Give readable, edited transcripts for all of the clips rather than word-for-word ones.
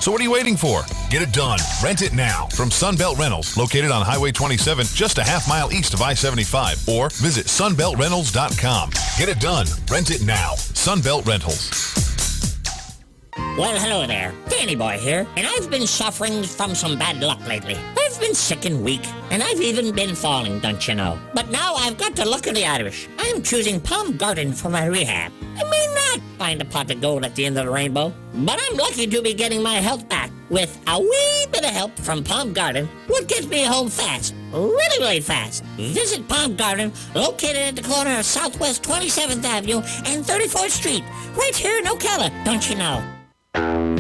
So what are you waiting for? Get it done. Rent it now from Sunbelt Rentals, located on Highway 27, just a half mile east of I-75, or visit sunbeltrentals.com. Get it done. Rent it now. Sunbelt Rentals. Well, hello there. Danny Boy here, and I've been suffering from some bad luck lately. I've been sick and weak, and I've even been falling, don't you know? But now I've got to look at the Irish. I'm choosing Palm Garden for my rehab. I may not find a pot of gold at the end of the rainbow, but I'm lucky to be getting my health back with a wee bit of help from Palm Garden, what gets me home fast. Really, really fast. Visit Palm Garden, located at the corner of Southwest 27th Avenue and 34th Street, right here in Ocala, don't you know?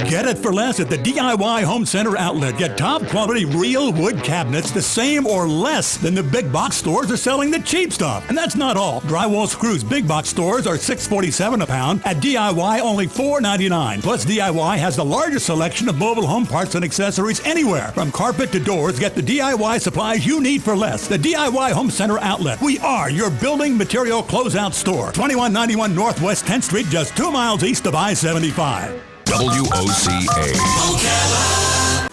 Get it for less at the DIY Home Center outlet. Get top quality real wood cabinets the same or less than the big box stores are selling the cheap stuff. And that's not all. Drywall screws big box stores are $6.47 a pound. At DIY, only $4.99. Plus, DIY has the largest selection of mobile home parts and accessories anywhere. From carpet to doors, get the DIY supplies you need for less. The DIY Home Center outlet. We are your building material closeout store. 2191 Northwest 10th Street, just 2 miles east of I-75. WOCA. Ocala.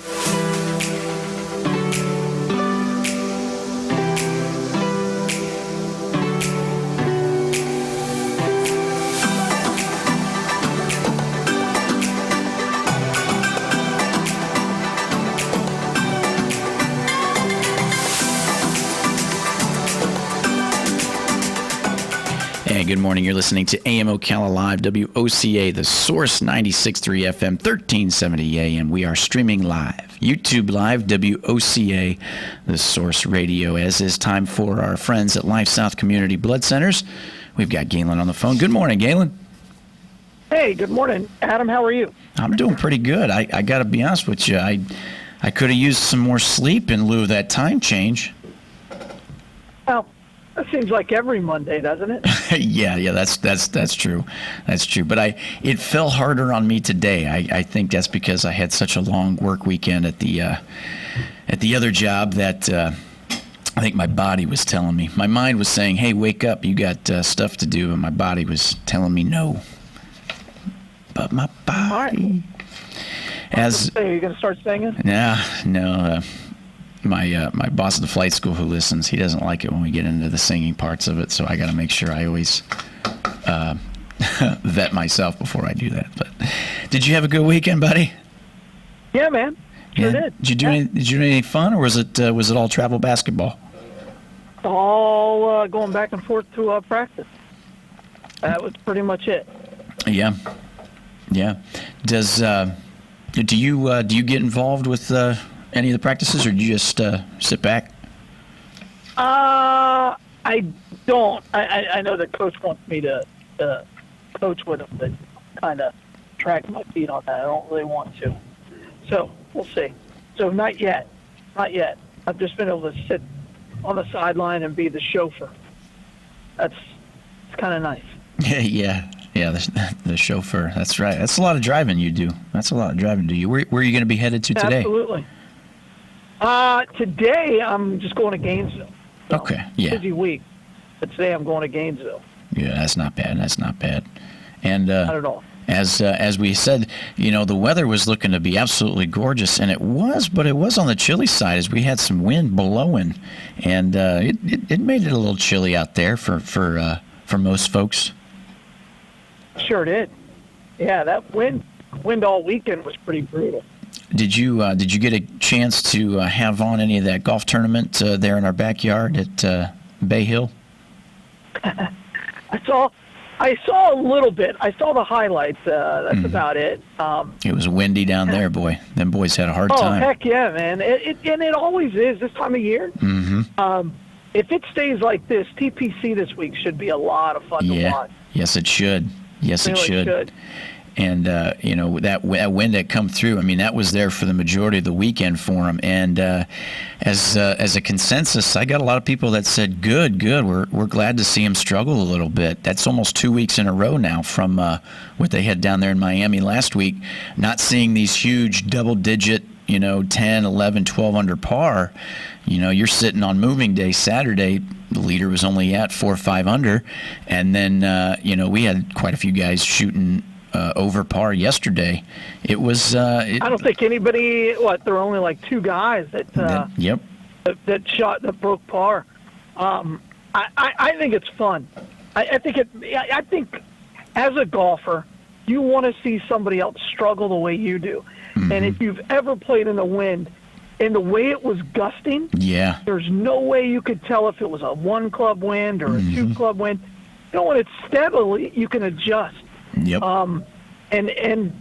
Hey, good morning. You're listening to AM Ocala Live, WOCA, the Source 96.3 FM, 1370 AM. We are streaming live, YouTube Live, WOCA, the Source Radio, as is time for our friends at Life South Community Blood Centers. We've got Galen on the phone. Good morning, Galen. Hey, good morning. Adam, how are you? I'm doing pretty good. I got to be honest with you. I could have used some more sleep in lieu of that time change. Well, that seems like every Monday, doesn't it? Yeah, that's true. That's true. But it fell harder on me today. I think that's because I had such a long work weekend at the other job that I think my body was telling me. My mind was saying, "Hey, wake up! You got stuff to do," and my body was telling me no. But my body, are you going to start singing? No. My boss at the flight school who listens, he doesn't like it when we get into the singing parts of it, so I got to make sure I always vet myself before I do that. But did you have a good weekend, buddy? Yeah, man. Sure did. Did you do any fun, or was it all travel basketball? All going back and forth to practice. That was pretty much it. Yeah. Do you get involved with any of the practices, or do you just sit back? I don't. I know the coach wants me to coach with him, but kind of drag my feet on that. I don't really want to. So we'll see. So not yet. I've just been able to sit on the sideline and be the chauffeur. It's kind of nice. Yeah, the chauffeur. That's right. That's a lot of driving you do. Where are you going to be headed to today? Absolutely. Today I'm just going to Gainesville. So, okay, yeah. Busy week, but today I'm going to Gainesville. Yeah, that's not bad. And not at all. As we said, the weather was looking to be absolutely gorgeous, and it was, but it was on the chilly side as we had some wind blowing, and it made it a little chilly out there for most folks. Sure did. Yeah, that wind all weekend was pretty brutal. Did you get a chance to have on any of that golf tournament there in our backyard at Bay Hill? I saw a little bit. I saw the highlights. That's about it. It was windy down there, boy. Them boys had a hard time. Oh, heck yeah, man. It always is this time of year. Mm-hmm. If it stays like this, TPC this week should be a lot of fun to watch. Yes, it should. Yes, it should. And, that wind that come through, I mean, that was there for the majority of the weekend for them. And as a consensus, I got a lot of people that said, good. We're glad to see them struggle a little bit. That's almost 2 weeks in a row now from what they had down there in Miami last week, not seeing these huge double-digit, 10, 11, 12 under par. You're sitting on moving day Saturday. The leader was only at 4 or 5 under. And then, we had quite a few guys shooting over par yesterday. It was. I don't think anybody. There were only like two guys that. Yep. That broke par. I think it's fun. I think as a golfer, you want to see somebody else struggle the way you do. Mm-hmm. And if you've ever played in the wind, and the way it was gusting, there's no way you could tell if it was a one club wind or a two club wind. You know, when it's steadily, you can adjust. Yep. And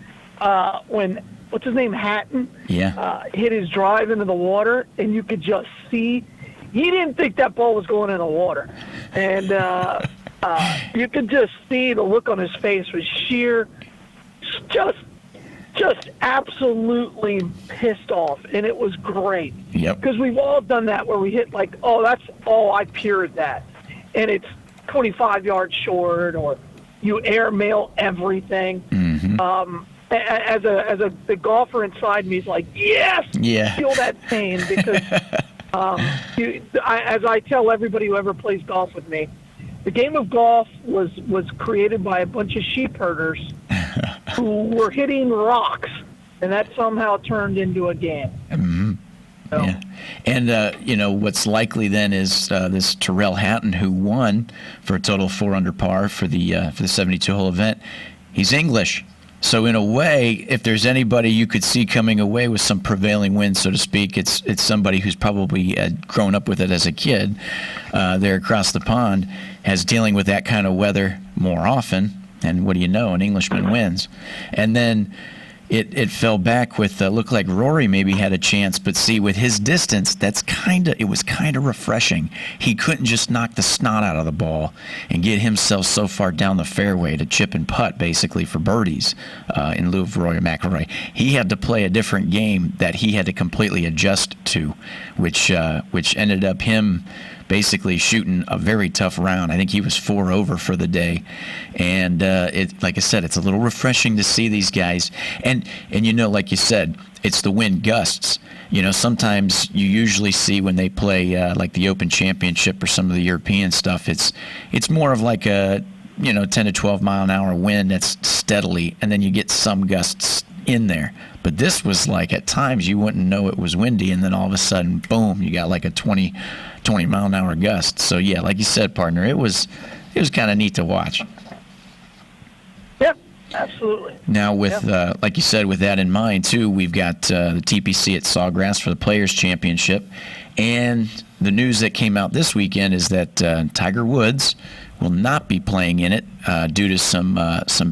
when what's his name, Hatton, hit his drive into the water, and you could just see he didn't think that ball was going in the water, and you could just see the look on his face was sheer, just absolutely pissed off, and it was great. Yep. Because we've all done that where we hit like, I pured that, and it's 25 yards short, or you airmail everything. Mm-hmm. As the golfer inside me is like, yes, feel that pain, because as I tell everybody who ever plays golf with me, the game of golf was created by a bunch of sheep herders who were hitting rocks, and that somehow turned into a game. Mm-hmm. So. Yeah. And, what's likely then is this Tyrrell Hatton, who won for a total of 4 under par for the 72-hole event, he's English. So in a way, if there's anybody you could see coming away with some prevailing wind, so to speak, it's somebody who's probably grown up with it as a kid there across the pond, has dealing with that kind of weather more often. And what do you know? An Englishman wins. And then it fell back with looked like Rory maybe had a chance, but see, with his distance, it was kind of refreshing. He couldn't just knock the snot out of the ball and get himself so far down the fairway to chip and putt basically for birdies in lieu of Rory McIlroy. He had to play a different game that he had to completely adjust to, which ended up him basically shooting a very tough round. I think he was 4 over for the day, and like I said, it's a little refreshing to see these guys. And like you said, it's the wind gusts. Sometimes you usually see when they play like the Open Championship or some of the European stuff, it's more of like a 10 to 12 mile an hour wind that's steadily, and then you get some gusts in there. But this was like, at times you wouldn't know it was windy, and then all of a sudden, boom, you got like a 20 mile an hour gust. So yeah, like you said, partner, it was kind of neat to watch. Yep, absolutely. Now with like you said, with that in mind too, we've got the TPC at Sawgrass for the Players Championship, and the news that came out this weekend is that Tiger Woods will not be playing in it due to some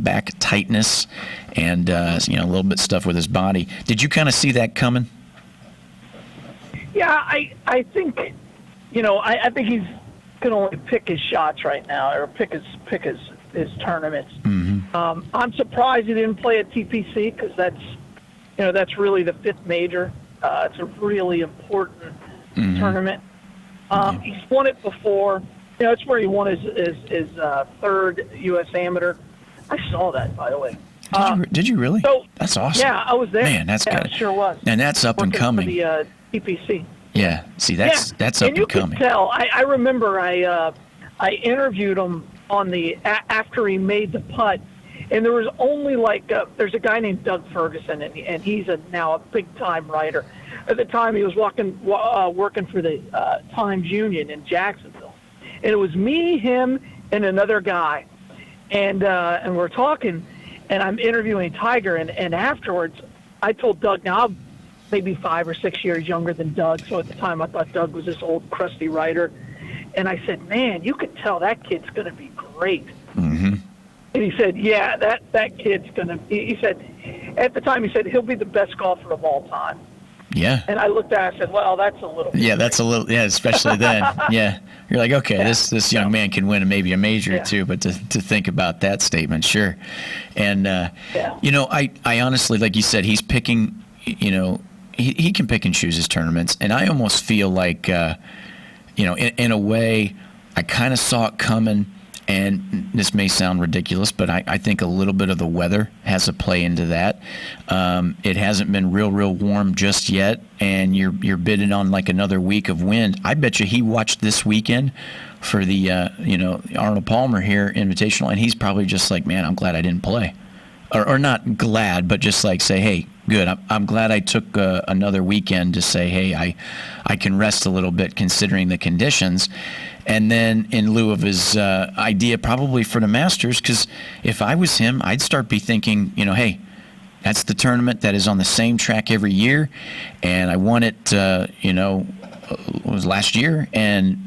back tightness and a little bit stuff with his body. Did you kind of see that coming? Yeah, I think I think he's can only pick his shots right now, or pick his tournaments. Mm-hmm. I'm surprised he didn't play at TPC, because that's really the 5th major. It's a really important tournament. He's won it before. It's where he won his 3rd U.S. Amateur. I saw that, by the way. Did you really? So, that's awesome. Yeah, I was there. Man, that's good. It sure was. And that's up and coming. For the TPC. Yeah. See, that's up and coming. And you could tell. I remember I interviewed him on after he made the putt, and there was only there's a guy named Doug Ferguson, and he's now a big time writer. At the time, he was working for the Times Union in Jacksonville, and it was me, him, and another guy, and we're talking, and I'm interviewing Tiger, and afterwards, I told Doug, now I'm maybe 5 or 6 years younger than Doug, so at the time I thought Doug was this old crusty writer, and I said, man, you could tell that kid's going to be great. Mm-hmm. And he said, yeah, that kid's going to be, he said, at the time, he said, he'll be the best golfer of all time. Yeah. And I looked at it and I said, well, that's a little bit. Yeah, that's a little, especially then. Yeah. You're like, okay, this young man can win maybe a major or two, but to think about that statement, sure. And, I honestly, like you said, he's picking, he can pick and choose his tournaments. And I almost feel like, in a way, I kind of saw it coming. And this may sound ridiculous, but I think a little bit of the weather has a play into that. It hasn't been real warm just yet, and you're bidding on like another week of wind. I bet you he watched this weekend for the Arnold Palmer here Invitational, and he's probably just like, man, I'm glad I didn't play. or not glad, but just like say, hey, good. I'm glad I took another weekend to say, hey, I can rest a little bit considering the conditions. And then in lieu of his idea probably for the Masters, because if I was him, I'd start be thinking, hey, that's the tournament that is on the same track every year, and I won it, it was last year, and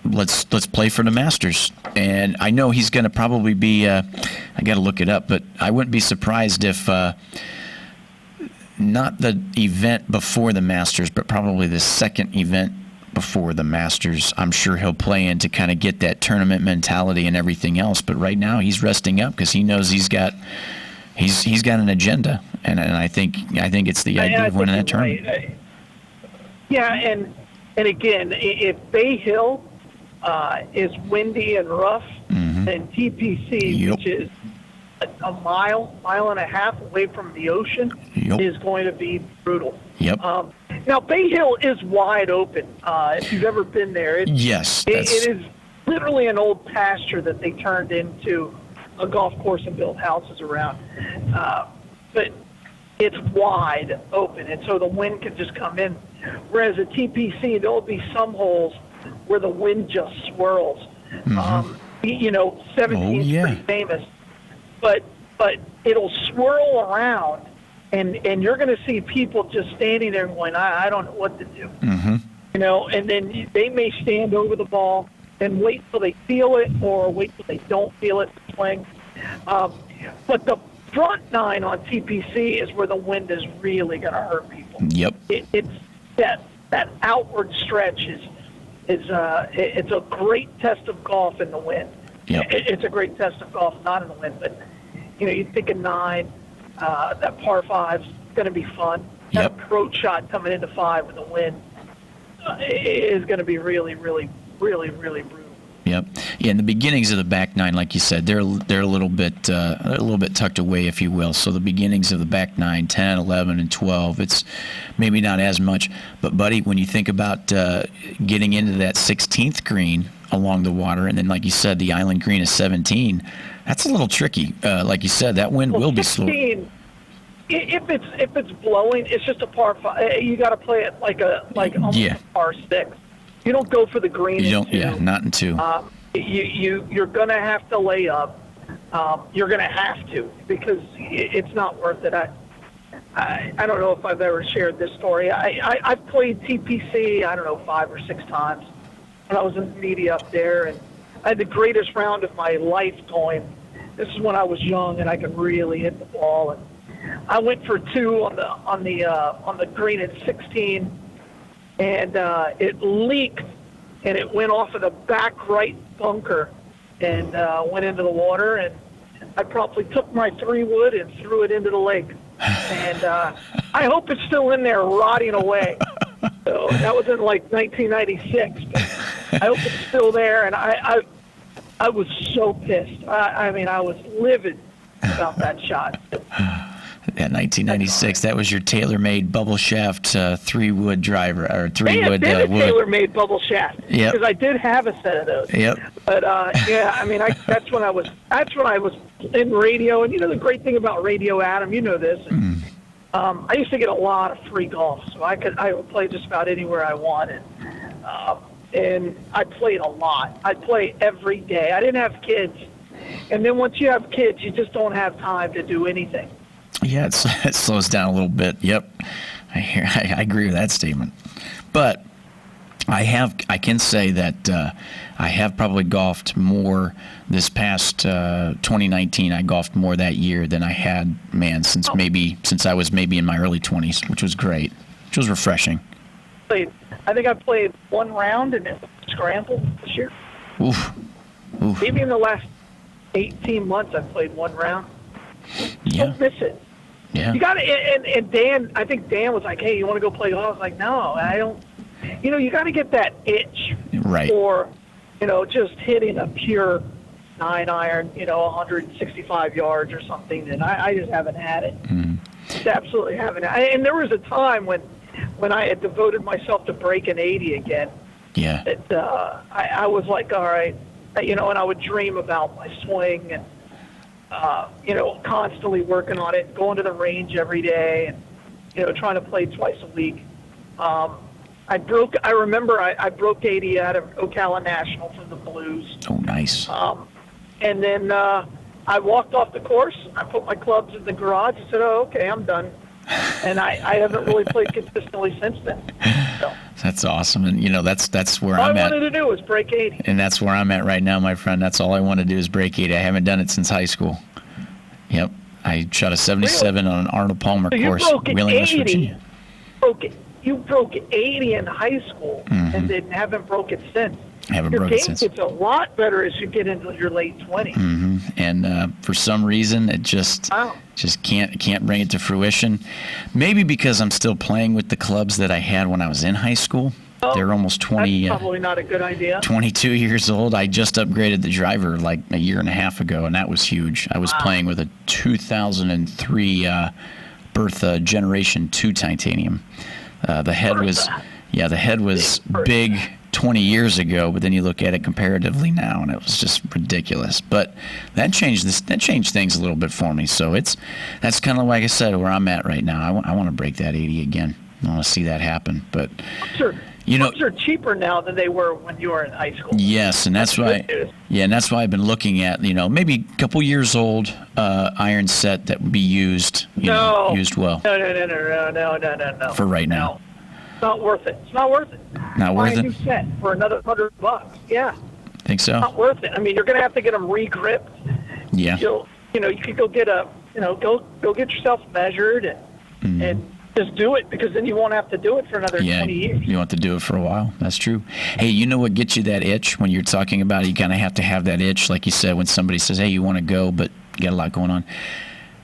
let's play for the Masters. And I know he's going to probably be, I got to look it up, but I wouldn't be surprised if not the event before the Masters, but probably the second event before the Masters, I'm sure he'll play in to kind of get that tournament mentality and everything else. But right now he's resting up because he knows he's got an agenda, and I think it's the idea of winning that tournament. Right. Yeah, and again, if Bay Hill is windy and rough, then TPC, which is a mile and a half away from the ocean, is going to be brutal. Yep. Now, Bay Hill is wide open. If you've ever been there, it is literally an old pasture that they turned into a golf course and built houses around. But it's wide open, and so the wind can just come in. Whereas at TPC, there'll be some holes where the wind just swirls. 17 is pretty famous, but it'll swirl around, and you're going to see people just standing there going, I don't know what to do. And then they may stand over the ball and wait till they feel it, or wait till they don't feel it swing. But the front nine on TPC is where the wind is really going to hurt people. Yep. It's that outward stretch is it's a great test of golf in the wind. Yep. It's a great test of golf not in the wind, but you think a 9, that par 5's going to be fun. That approach shot coming into 5 with the wind is going to be really, really, really, really brutal. Yep. Yeah, and the beginnings of the back nine, like you said, they're a little bit tucked away, if you will. So the beginnings of the back nine, 10, 11, and 12, it's maybe not as much. But, buddy, when you think about getting into that 16th green along the water, and then, like you said, the island green is 17, that's a little tricky. Like you said, that wind will be slow. 16, if it's blowing, it's just a par 5. You got to play it like almost a par 6. You don't go for the green. You don't, not in 2. You're going to have to lay up. You're going to have to, because it's not worth it. I don't know if I've ever shared this story. I've played TPC, 5 or 6 times when I was in the media up there, and I had the greatest round of my life going. This is when I was young and I could really hit the ball. And I went for 2 on the green at 16. And it leaked, and it went off of the back right bunker and went into the water. And I promptly took my 3-wood and threw it into the lake. And I hope it's still in there rotting away. So that was in 1996. But I hope it's still there. And I was so pissed. I was livid about that shot. Yeah, 1996. That was your tailor-made bubble shaft 3-wood driver or 3-wood wood. Tailor-made bubble shaft. Yeah. Because I did have a set of those. Yep. But that's when I was in radio, and the great thing about radio, Adam, you know this. I used to get a lot of free golf, so I would play just about anywhere I wanted. And I played a lot. I'd play every day. I didn't have kids, and then once you have kids, you just don't have time to do anything. Yeah, it slows down a little bit. Yep, I agree with that statement. But I can say that I have probably golfed more this past 2019. I golfed more that year than I had, since I was maybe in my early 20s, which was great, which was refreshing. I think I played 1 round and it scrambled this year. Oof. Maybe in the last 18 months I've played 1 round. Yeah. Don't miss it. Yeah. You got to, and Dan, I think Dan was like, hey, you want to go play golf? I was like, no, I don't. You got to get that itch. Right. Or, just hitting a pure 9-iron, 165 yards or something, and I just haven't had it. Just absolutely haven't. And there was a time when I had devoted myself to breaking 80 again. Yeah. That I was like, all right, and I would dream about my swing, and constantly working on it, going to the range every day, and trying to play twice a week. I remember I broke 80 out of Ocala National for the Blues. Oh, nice. And then I walked off the course. I put my clubs in the garage and said, "Oh, okay, I'm done." And I haven't really played consistently since then. So. That's awesome, and that's where all I'm at. All I wanted to do was break 80. And that's where I'm at right now, my friend. That's all I want to do is break 80. I haven't done it since high school. Yep, I shot a 77 on an Arnold Palmer course, Wheeling, West Virginia. You broke 80 in high school, and then haven't broke it since. Haven't broke it since. Your game gets a lot better as you get into your late 20s. And for some reason, it just can't bring it to fruition. Maybe because I'm still playing with the clubs that I had when I was in high school. They're almost 20. That's probably not a good idea. 22 years old. I just upgraded the driver like a year and a half ago, and that was huge. I was playing with a 2003 Bertha Generation 2 titanium. The head was big 20 years ago, but then you look at it comparatively now, and it was just ridiculous. But that changed things a little bit for me. So that's kind of like I said, where I'm at right now. I want to break that 80 again. I want to see that happen. But clubs are cheaper now than they were when you were in high school. Yes, and that's why. Yeah, and that's why I've been looking at maybe a couple years old iron set that would be used. Used well. No. For right now. It's not worth it. It's not worth it. Not worth it. Buy a new set for another $100. Yeah. Think so? Not worth it. I mean, you're going to have to get them re-gripped. Yeah. You could go get go get yourself measured and just do it, because then you won't have to do it for another 20 years. You want to do it for a while. That's true. Hey, you know what gets you that itch when you're talking about it? You kind of have to have that itch, like you said, when somebody says, hey, you want to go, but you got a lot going on.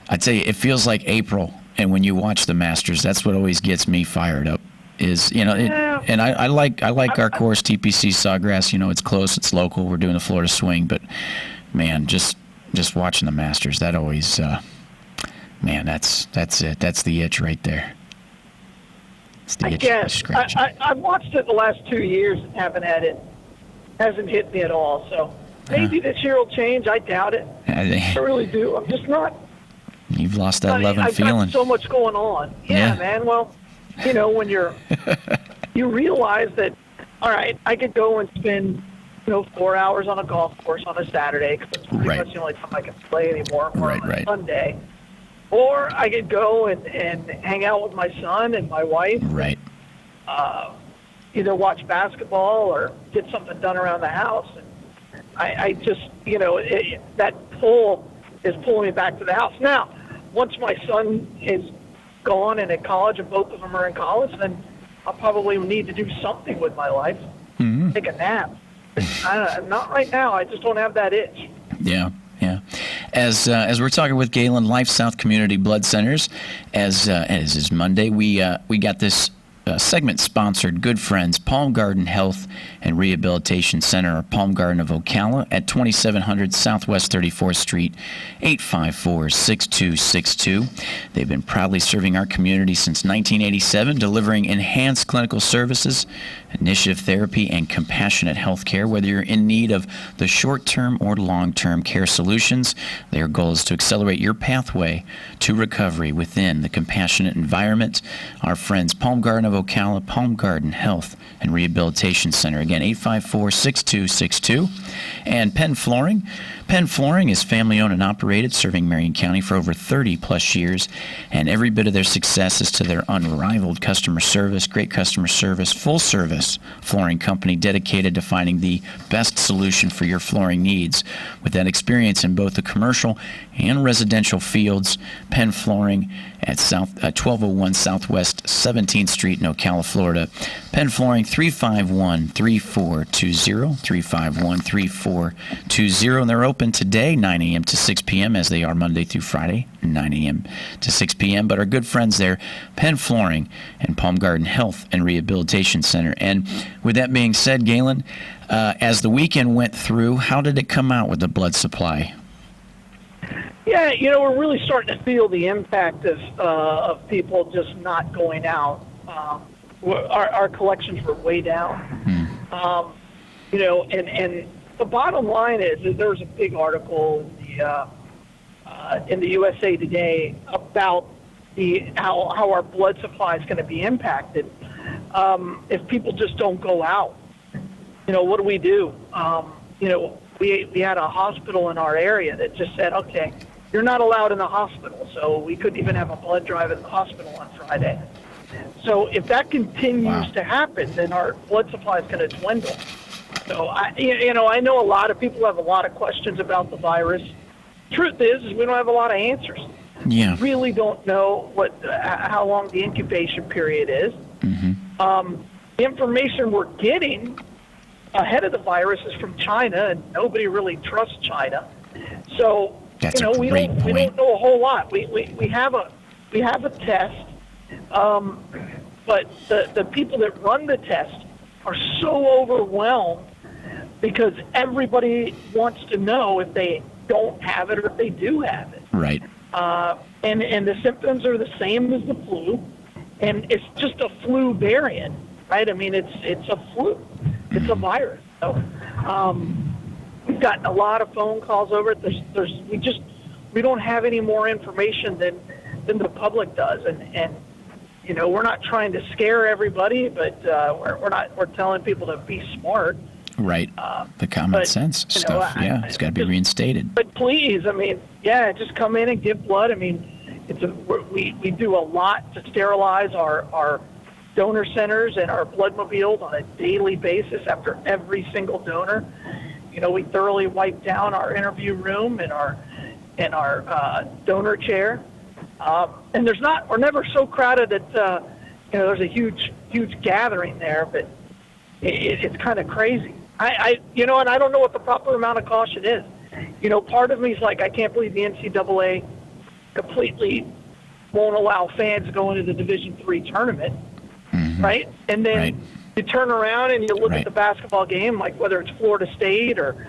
I'd say it feels like April, and when you watch the Masters, that's what always gets me fired up. And I like our course, TPC Sawgrass. It's close, it's local. We're doing the Florida Swing, but man, just watching the Masters, that always, man, that's it. That's the itch right there. It's the itch. Guess I've watched it the last 2 years and hasn't hit me at all. So maybe this year will change. I doubt it. I really do. I'm just not. You've lost that love and feeling. I've got so much going on. Yeah, man. Well. When you realize that, all right, I could go and spend, 4 hours on a golf course on a Saturday, because that's pretty much the only time I can play anymore, or on a Sunday. Or I could go and hang out with my son and my wife. Right. Either watch basketball or get something done around the house. And I just, that pull is pulling me back to the house. Now, once my son is gone and at college, and both of them are in college, then I'll probably need to do something with my life. Take a nap. Not right now. I just don't have that itch. Yeah. As we're talking with Galen, Life South Community Blood Centers, as is Monday, we got this segment sponsored. Good friends, Palm Garden Health and Rehabilitation Center, Palm Garden of Ocala, at 2700 Southwest 34th Street, 854-6262. They've been proudly serving our community since 1987, delivering enhanced clinical services, initiative therapy, and compassionate health care. Whether you're in need of the short-term or long-term care solutions, their goal is to accelerate your pathway to recovery within the compassionate environment. Our friends, Palm Garden of Ocala, Palm Garden Health and Rehabilitation Center. Again, 854-6262. And Penn Flooring. Penn Flooring is family-owned and operated, serving Marion County for over 30-plus years, and every bit of their success is to their unrivaled customer service, great customer service, full-service flooring company dedicated to finding the best solution for your flooring needs. With that experience in both the commercial and residential fields, Penn Flooring at 1201 Southwest 17th Street in Ocala, Florida. Penn Flooring, 351-3420, 351-3420, and they're open today, 9 a.m. to 6 p.m., as they are Monday through Friday, 9 a.m. to 6 p.m., but our good friends there, Penn Flooring and Palm Garden Health and Rehabilitation Center. And with that being said, Galen, as the weekend went through, how did it come out with the blood supply? Yeah, we're really starting to feel the impact of people just not going out. Our collections were way down. And the bottom line is that there was a big article in the in the USA Today about how our blood supply is going to be impacted if people just don't go out. What do we do? We had a hospital in our area that just said, okay, you're not allowed in the hospital. So we couldn't even have a blood drive at the hospital on Friday. So if that continues to happen, then our blood supply is going to dwindle. So I know a lot of people have a lot of questions about the virus. Truth is we don't have a lot of answers. Yeah. We really don't know how long the incubation period is. Mm-hmm. The information we're getting ahead of the virus is from China, and nobody really trusts China. So That's we don't know a whole lot. We have a test, but the people that run the test are so overwhelmed because everybody wants to know if they don't have it or if they do have it. Right. And the symptoms are the same as the flu, and it's just a flu variant, right? I mean, it's a flu, it's a virus. So we've gotten a lot of phone calls over it. We don't have any more information than the public does, and we're not trying to scare everybody, but we're telling people to be smart. Right. The common sense stuff. It's got to be reinstated. But please, I mean, just come in and give blood. I mean, we do a lot to sterilize our donor centers and our blood mobiles on a daily basis after every single donor. We thoroughly wipe down our interview room and our donor chair. And we're never so crowded that there's a huge gathering there, but it's kind of crazy. And I don't know what the proper amount of caution is. Part of me is like, I can't believe the NCAA completely won't allow fans to go into the Division III tournament, right? And then you turn around and you look at the basketball game, like whether it's Florida State or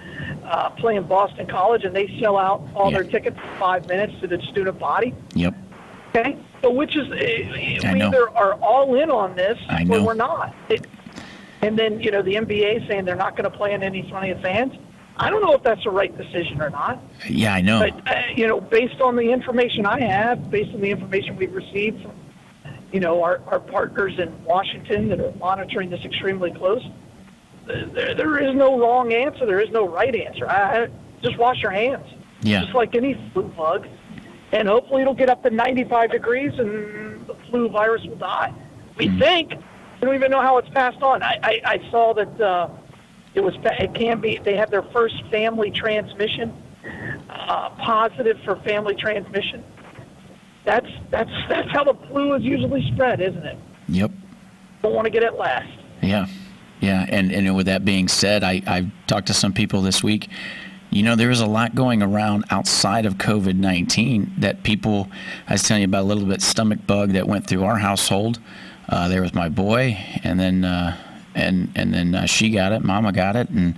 playing Boston College, and they sell out all their tickets for 5 minutes to the student body. Yep. Okay? So which is, we either are all in on this or we're not. And then, the NBA saying they're not going to play in any front of fans. I don't know if that's the right decision or not. Yeah, I know. But, based on the information I have, based on the information we've received from, our partners in Washington that are monitoring this extremely close, there is no wrong answer. There is no right answer. Just wash your hands. Yeah. Just like any flu bug. And hopefully it'll get up to 95 degrees and the flu virus will die. We think. We don't even know how it's passed on. I saw that they have their first family transmission, positive for family transmission. That's how the flu is usually spread, isn't it? Yep. Don't want to get it last. Yeah. And with that being said, I've talked to some people this week. There was a lot going around outside of COVID-19 that people, I was telling you about a little bit stomach bug that went through our household. There was my boy, and then she got it, Mama got it, and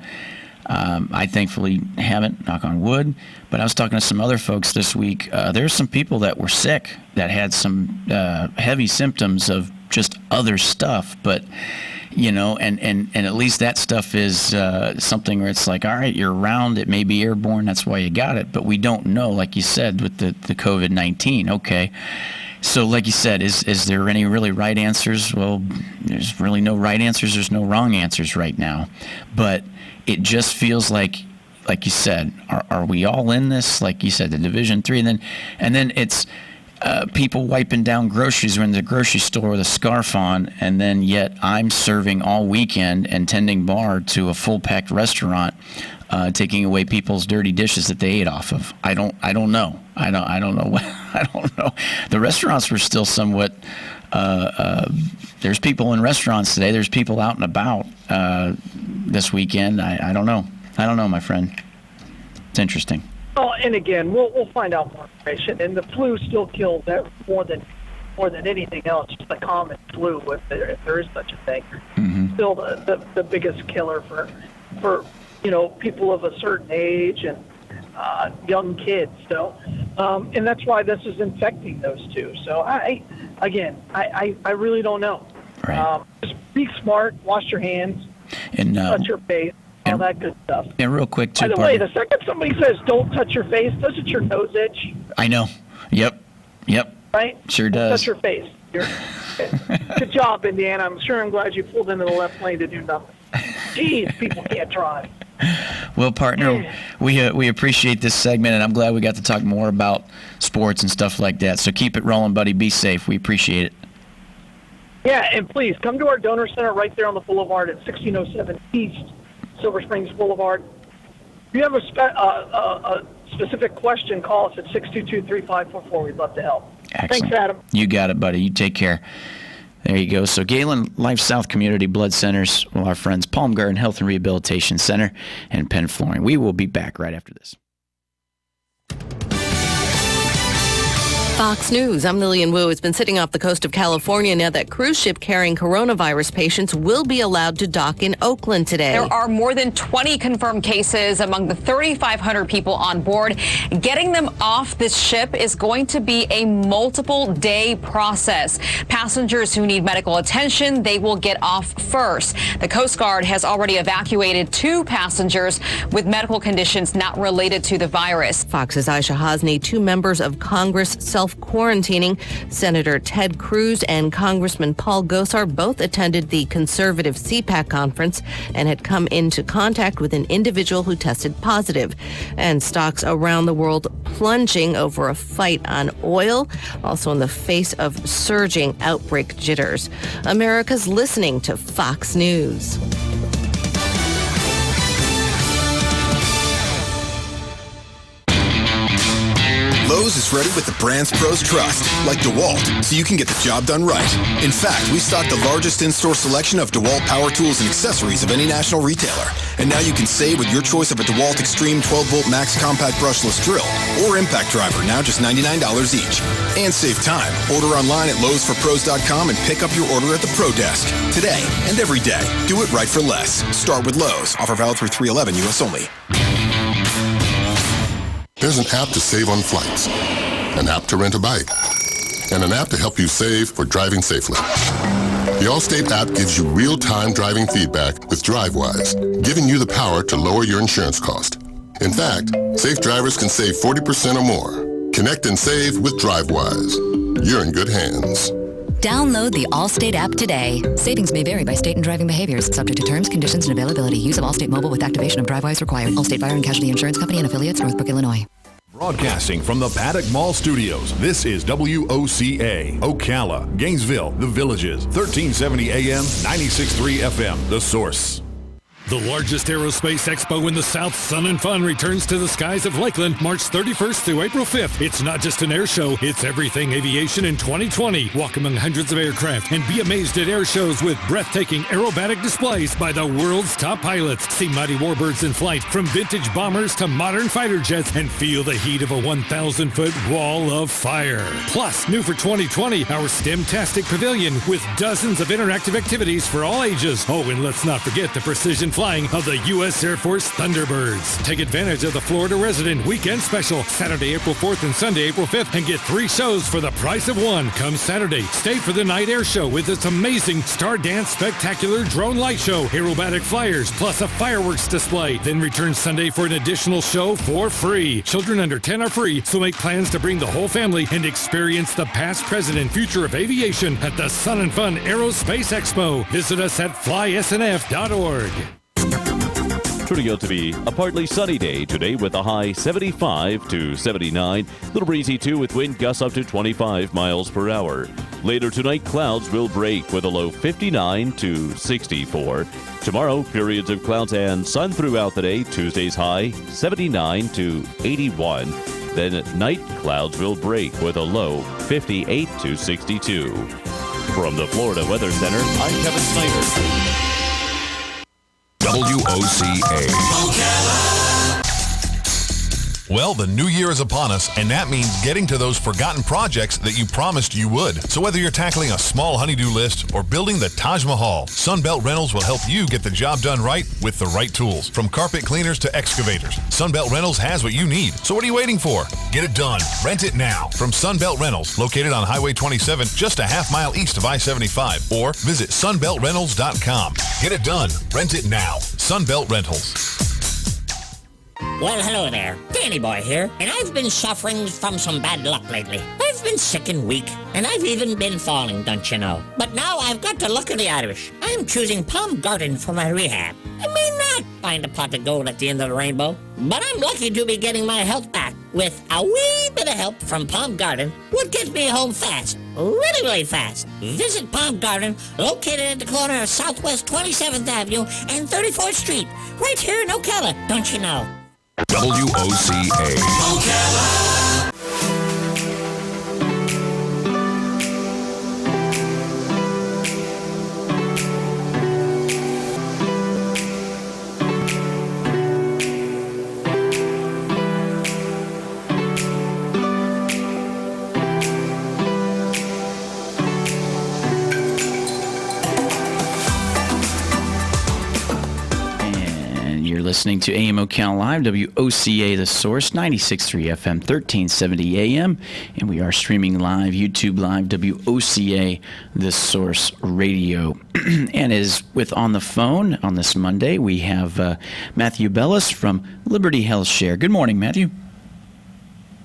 I thankfully haven't, knock on wood. But I was talking to some other folks this week. There's some people that were sick that had some heavy symptoms of just other stuff, but and at least that stuff is something where it's like, all right, you're around, it may be airborne, that's why you got it, but we don't know, like you said, with the COVID-19. Okay. So like you said, is there any really right answers? Well, there's really no right answers. There's no wrong answers right now. But it just feels like you said, are we all in this? Like you said, the Division III, and then it's people wiping down groceries. We're in the grocery store with a scarf on, and then yet I'm serving all weekend and tending bar to a full-packed restaurant, taking away people's dirty dishes that they ate off of. I don't know. I don't know. I don't know. The restaurants were still somewhat. There's people in restaurants today. There's people out and about this weekend. I don't know. I don't know, my friend. It's interesting. Oh, and again, we'll find out more information. And the flu still kills more than anything else. Just the common flu, if there is such a thing. Mm-hmm. Still the biggest killer for people of a certain age and young kids. So, and that's why this is infecting those two. So I really don't know. Right. Just be smart, wash your hands, and touch your face. all that good stuff. And real quick, too. By the way, the second somebody says don't touch your face, doesn't your nose itch? I know. Yep. Right? Sure does. Touch your face. Good job, Indiana. I'm glad you pulled into the left lane to do nothing. Jeez, people can't drive. Well, partner, we appreciate this segment, and I'm glad we got to talk more about sports and stuff like that. So keep it rolling, buddy. Be safe. We appreciate it. Yeah, and please come to our donor center right there on the boulevard at 1607 East Silver Springs Boulevard. If you have a specific question, call us at 622-3544. We'd love to help. Excellent. Thanks, Adam. You got it, buddy. You take care. There you go. So Galen Life South Community Blood Centers, our friends Palm Garden Health and Rehabilitation Center, and Penn Flooring. We will be back right after this. Fox News, I'm Lillian Wu. It's been sitting off the coast of California now that cruise ship carrying coronavirus patients will be allowed to dock in Oakland today. There are more than 20 confirmed cases among the 3,500 people on board. Getting them off this ship is going to be a multiple day process. Passengers who need medical attention, they will get off first. The Coast Guard has already evacuated 2 passengers with medical conditions not related to the virus. Fox's Aisha Hasni, 2 members of Congress self-quarantining. Senator Ted Cruz and Congressman Paul Gosar both attended the conservative CPAC conference and had come into contact with an individual who tested positive. And stocks around the world plunging over a fight on oil, also in the face of surging outbreak jitters. America's listening to Fox News. Lowe's is ready with the brands pros trust, like DeWalt, so you can get the job done right. In fact, we stock the largest in-store selection of DeWalt power tools and accessories of any national retailer. And now you can save with your choice of a DeWalt Extreme 12-volt Max Compact Brushless Drill or Impact Driver, now just $99 each. And save time. Order online at lowesforpros.com and pick up your order at the Pro Desk. Today and every day. Do it right for less. Start with Lowe's. Offer valid through 3/11 U.S. only. There's an app to save on flights, an app to rent a bike, and an app to help you save for driving safely. The Allstate app gives you real-time driving feedback with DriveWise, giving you the power to lower your insurance cost. In fact, safe drivers can save 40% or more. Connect and save with DriveWise. You're in good hands. Download the Allstate app today. Savings may vary by state and driving behaviors. Subject to terms, conditions, and availability. Use of Allstate Mobile with activation of DriveWise required. Allstate Fire and Casualty Insurance Company and affiliates, Northbrook, Illinois. Broadcasting from the Paddock Mall Studios, this is WOCA, Ocala, Gainesville, The Villages, 1370 AM, 96.3 FM, The Source. The largest aerospace expo in the South, Sun and Fun, returns to the skies of Lakeland March 31st through April 5th. It's not just an air show, it's everything aviation in 2020. Walk among hundreds of aircraft and be amazed at air shows with breathtaking aerobatic displays by the world's top pilots. See mighty warbirds in flight, from vintage bombers to modern fighter jets, and feel the heat of a 1,000-foot wall of fire. Plus, new for 2020, our STEM-tastic pavilion with dozens of interactive activities for all ages. Oh, and let's not forget the precision flying of the U.S. Air Force Thunderbirds. Take advantage of the Florida Resident Weekend Special, Saturday, April 4th and Sunday, April 5th, and get 3 shows for the price of 1. Come Saturday, stay for the night air show with its amazing Star Dance Spectacular Drone Light Show, aerobatic flyers, plus a fireworks display. Then return Sunday for an additional show for free. Children under 10 are free, so make plans to bring the whole family and experience the past, present, and future of aviation at the Sun and Fun Aerospace Expo. Visit us at flysnf.org. Turning out to be a partly sunny day today with a high 75 to 79. Little breezy too with wind gusts up to 25 miles per hour. Later tonight, clouds will break with a low 59 to 64. Tomorrow, periods of clouds and sun throughout the day. Tuesday's high 79 to 81. Then at night, clouds will break with a low 58 to 62. From the Florida Weather Center, I'm Kevin Snyder. WOCA. Well, the new year is upon us, and that means getting to those forgotten projects that you promised you would. So whether you're tackling a small honey-do list or building the Taj Mahal, Sunbelt Rentals will help you get the job done right with the right tools. From carpet cleaners to excavators, Sunbelt Rentals has what you need. So what are you waiting for? Get it done. Rent it now from Sunbelt Rentals, located on Highway 27, just a half-mile east of I-75, or visit sunbeltrentals.com. Get it done. Rent it now. Sunbelt Rentals. Well, hello there. Danny Boy here, and I've been suffering from some bad luck lately. I've been sick and weak, and I've even been falling, don't you know? But now I've got to look at the Irish. I'm choosing Palm Garden for my rehab. I may not find a pot of gold at the end of the rainbow, but I'm lucky to be getting my health back with a wee bit of help from Palm Garden, would get me home fast. Really, really fast. Visit Palm Garden, located at the corner of Southwest 27th Avenue and 34th Street, right here in Ocala, don't you know? WOCA. Ocala. Listening to AM Ocala Live, WOCA The Source, 96.3 FM, 1370 AM, and we are streaming live, YouTube Live, WOCA The Source Radio. And as with on the phone on this Monday, we have Matthew Bellis from Liberty Health Share. Good morning, Matthew.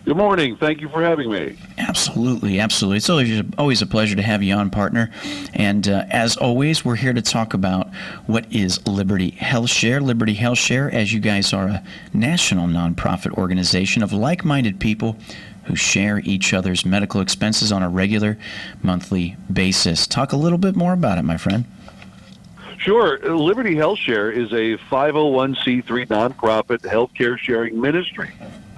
Good morning. Thank you for having me. Absolutely, absolutely. It's always a pleasure to have you on, partner. And as always, we're here to talk about what is Liberty Health Share. Liberty Health Share, as you guys are a national nonprofit organization of like-minded people who share each other's medical expenses on a regular monthly basis. Talk a little bit more about it, my friend. Sure. Liberty Health Share is a 501c3 nonprofit healthcare sharing ministry.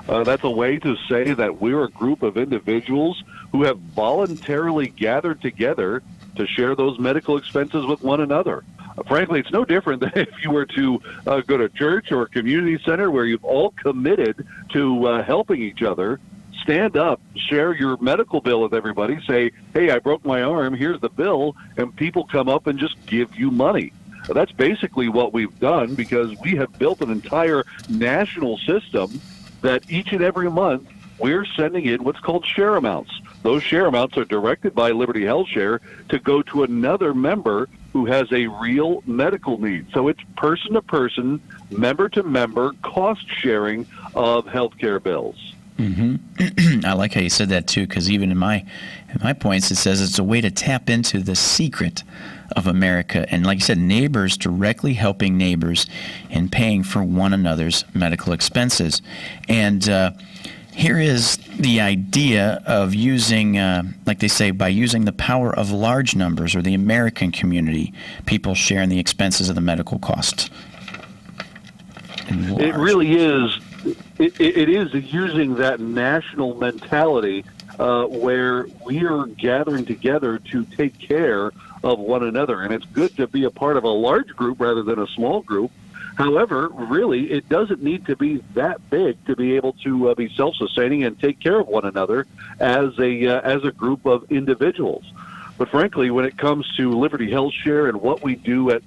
That's a way to say that we're a group of individuals who have voluntarily gathered together to share those medical expenses with one another. Frankly, it's no different than if you were to go to church or a community center where you've all committed to helping each other. Stand up, share your medical bill with everybody, say, hey, I broke my arm, here's the bill, and people come up and just give you money. That's basically what we've done because we have built an entire national system that each and every month we're sending in what's called share amounts. Those share amounts are directed by Liberty Health Share to go to another member who has a real medical need. So it's person-to-person, member-to-member cost sharing of healthcare bills. Mm-hmm. I like how you said that too, because even in my points, it says it's a way to tap into the secret of America, and like you said, neighbors directly helping neighbors and paying for one another's medical expenses. And here is the idea of using, like they say, by using the power of large numbers or the American community, people sharing the expenses of the medical costs. It really is. It is using that national mentality where we are gathering together to take care of one another. And it's good to be a part of a large group rather than a small group. However, really, it doesn't need to be that big to be able to be self-sustaining and take care of one another as a group of individuals. But frankly, when it comes to Liberty Health Share and what we do at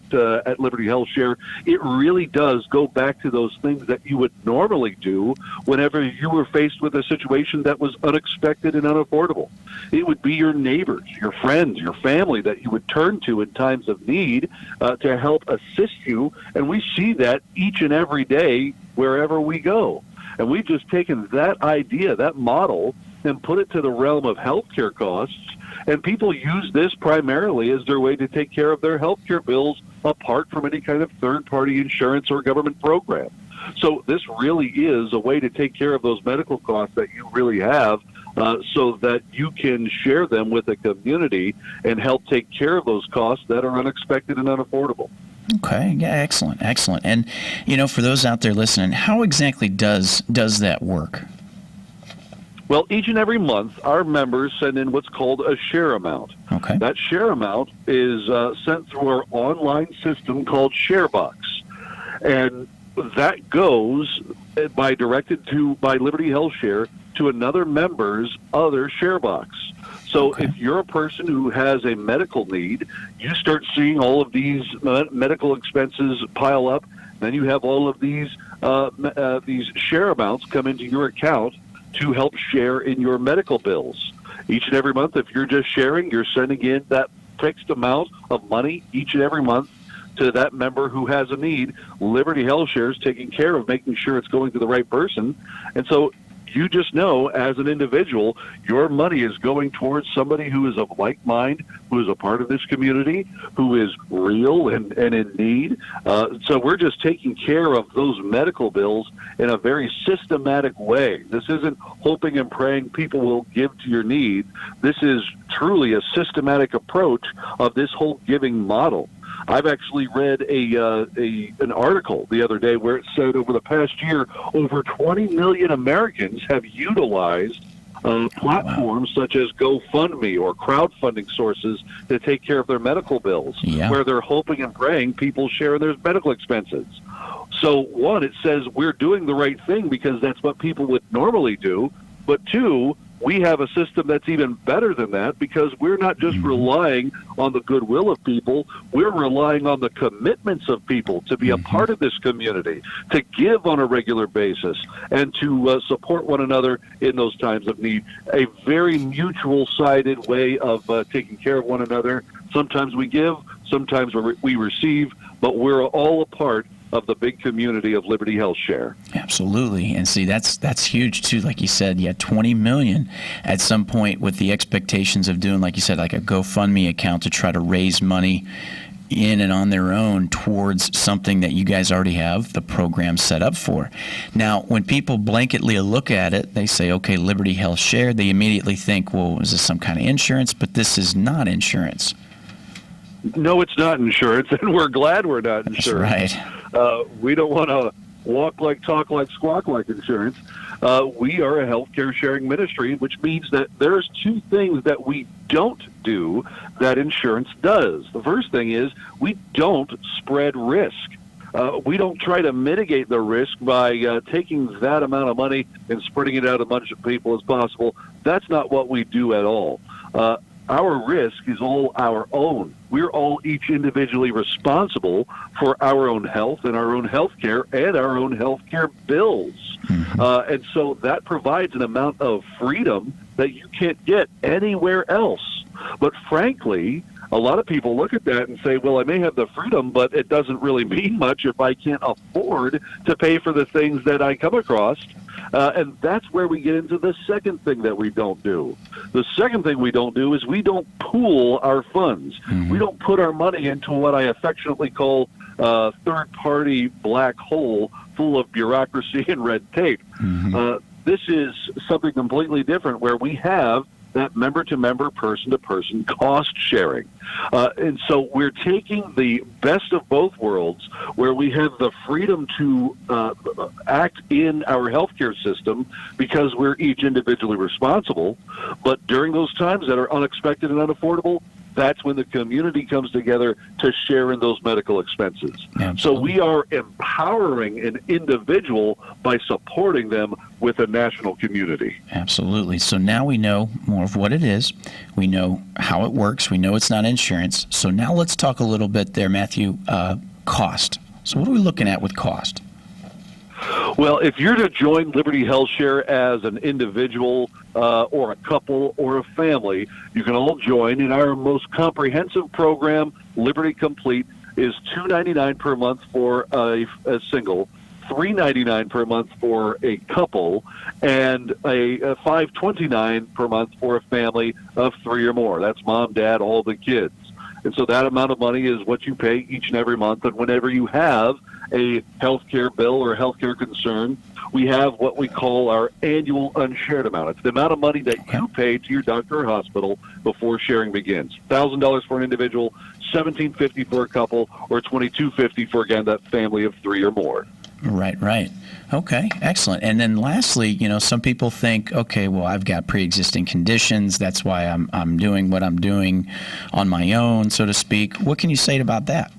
Liberty Health Share, it really does go back to those things that you would normally do whenever you were faced with a situation that was unexpected and unaffordable. It would be your neighbors, your friends, your family that you would turn to in times of need to help assist you. And we see that each and every day wherever we go. And we've just taken that idea, that model, and put it to the realm of healthcare costs. And people use this primarily as their way to take care of their health care bills apart from any kind of third-party insurance or government program. So this really is a way to take care of those medical costs that you really have so that you can share them with the community and help take care of those costs that are unexpected and unaffordable. Okay, yeah, excellent, excellent. And, you know, for those out there listening, how exactly does that work? Well, each and every month, our members send in what's called a share amount. Okay. That share amount is sent through our online system called ShareBox. And that goes directed by Liberty Health Share to another member's other share box. So if you're a person who has a medical need, you start seeing all of these medical expenses pile up. Then you have all of these share amounts come into your account to help share in your medical bills. Each and every month, if you're just sharing, you're sending in that fixed amount of money each and every month to that member who has a need. Liberty Health Share is taking care of making sure it's going to the right person. And so you just know, as an individual, your money is going towards somebody who is of like mind, who is a part of this community, who is real and in need. So we're just taking care of those medical bills in a very systematic way. This isn't hoping and praying people will give to your need. This is truly a systematic approach of this whole giving model. I've actually read an article the other day where it said over the past year, over 20 million Americans have utilized platforms such as GoFundMe or crowdfunding sources to take care of their medical bills, where they're hoping and praying people share in their medical expenses. So, one, it says we're doing the right thing because that's what people would normally do, but two, we have a system that's even better than that because we're not just relying on the goodwill of people, we're relying on the commitments of people to be a part of this community, to give on a regular basis, and to support one another in those times of need. A very mutual-sided way of taking care of one another. Sometimes we give, sometimes we receive, but we're all a part of the big community of Liberty Health Share. Absolutely. And see, that's huge too. Like you said, 20 million at some point, with the expectations of doing, like you said, like a GoFundMe account to try to raise money in and on their own towards something that you guys already have the program set up for. Now, when people blanketly look at it, they say, okay, Liberty Health Share, they immediately think, well, is this some kind of insurance? But this is not insurance. No, it's not insurance, and we're glad we're not insurance. That's right. We don't want to walk like, talk like, squawk like insurance. We are a healthcare sharing ministry, which means that there's two things that we don't do that insurance does. The first thing is we don't spread risk. We don't try to mitigate the risk by taking that amount of money and spreading it out as much of people as possible. That's not what we do at all. Our risk is all our own. We're all each individually responsible for our own health and our own health care and our own health care bills. And so that provides an amount of freedom that you can't get anywhere else. But frankly, a lot of people look at that and say, well, I may have the freedom, but it doesn't really mean much if I can't afford to pay for the things that I come across. And that's where we get into the second thing that we don't do. The second thing we don't do is we don't pool our funds. We don't put our money into what I affectionately call a third-party black hole full of bureaucracy and red tape. This is something completely different where we have that member-to-member, person-to-person cost sharing. And so we're taking the best of both worlds where we have the freedom to act in our healthcare system because we're each individually responsible. But during those times that are unexpected and unaffordable, that's when the community comes together to share in those medical expenses. Absolutely. So we are empowering an individual by supporting them with a national community. Absolutely. So now we know more of what it is. We know how it works. We know it's not insurance. So now let's talk a little bit there, Matthew, cost. So what are we looking at with cost? Well, if you're to join Liberty Health Share as an individual or a couple or a family, you can all join in our most comprehensive program, Liberty Complete, is $299 per month for a single, $399 per month for a couple, and a $529 per month for a family of three or more. That's mom, dad, all the kids. And so that amount of money is what you pay each and every month. And whenever you have a healthcare bill or a healthcare concern, we have what we call our annual unshared amount. It's the amount of money that you pay to your doctor or hospital before sharing begins. $1,000 for an individual, $1,750 for a couple, or $2,250 for, again, that family of three or more. Right. Okay, excellent. And then lastly, some people think, okay, well, I've got pre-existing conditions. That's why I'm doing what I'm doing on my own, so to speak. What can you say about that?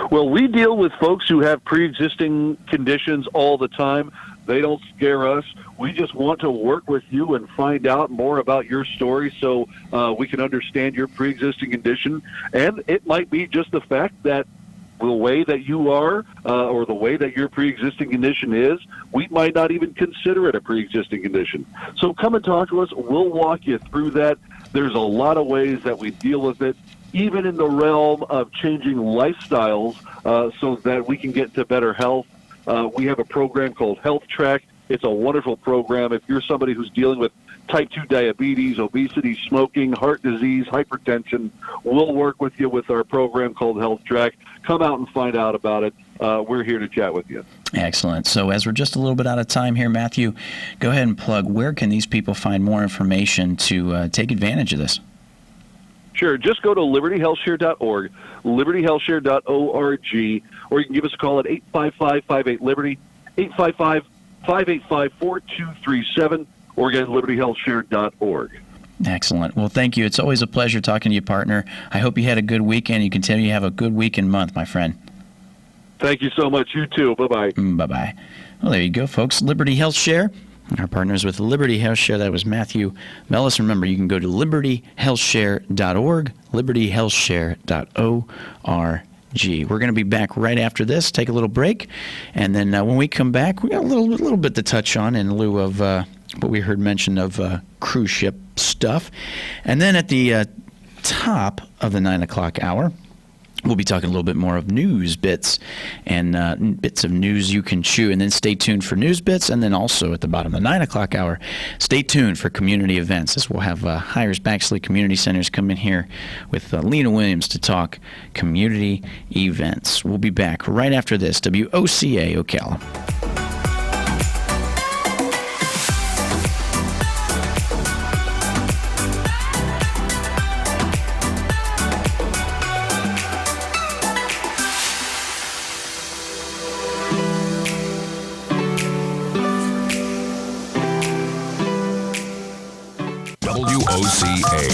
Well, we deal with folks who have pre-existing conditions all the time. They don't scare us. We just want to work with you and find out more about your story so we can understand your pre-existing condition. And it might be just the fact that the way that you are or the way that your pre-existing condition is, we might not even consider it a pre-existing condition. So come and talk to us. We'll walk you through that. There's a lot of ways that we deal with it, even in the realm of changing lifestyles so that we can get to better health. We have a program called Health Track. It's a wonderful program. If you're somebody who's dealing with type 2 diabetes, obesity, smoking, heart disease, hypertension, we'll work with you with our program called Health Track. Come out and find out about it. We're here to chat with you. Excellent. So as we're just a little bit out of time here, Matthew, go ahead and plug. Where can these people find more information to take advantage of this? Sure. Just go to libertyhealthshare.org, libertyhealthshare.org, or you can give us a call at 855-58-LIBERTY, 855-585-4237, or again, libertyhealthshare.org. Excellent. Well, thank you. It's always a pleasure talking to you, partner. I hope you had a good weekend. You continue to have a good week and month, my friend. Thank you so much. You too. Bye-bye. Bye-bye. Well, there you go, folks. Liberty Health Share. Our partners with Liberty Health Share. That was Matthew Mellis. Remember, you can go to libertyhealthshare.org, libertyhealthshare.org. We're going to be back right after this. Take a little break, and then when we come back, we got a little bit to touch on in lieu of what we heard mention of cruise ship stuff. And then at the top of the 9 o'clock hour, we'll be talking a little bit more of news bits and bits of news you can chew. And then stay tuned for news bits. And then also at the bottom of the 9 o'clock hour, stay tuned for community events. This will have Hires Baxley Community Centers come in here with Lena Williams to talk community events. We'll be back right after this. WOCA Ocala. WOCA.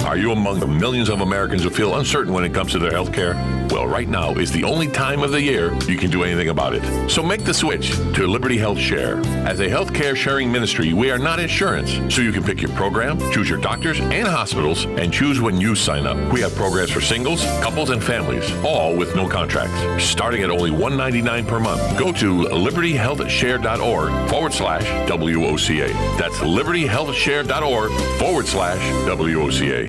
Are you among the millions of Americans who feel uncertain when it comes to their health care? Well, right now is the only time of the year you can do anything about it. So make the switch to Liberty Health Share. As a healthcare sharing ministry, we are not insurance, so you can pick your program, choose your doctors and hospitals, and choose when you sign up. We have programs for singles, couples, and families, all with no contracts, starting at only $199 per month. Go to libertyhealthshare.org/WOCA. That's libertyhealthshare.org/WOCA.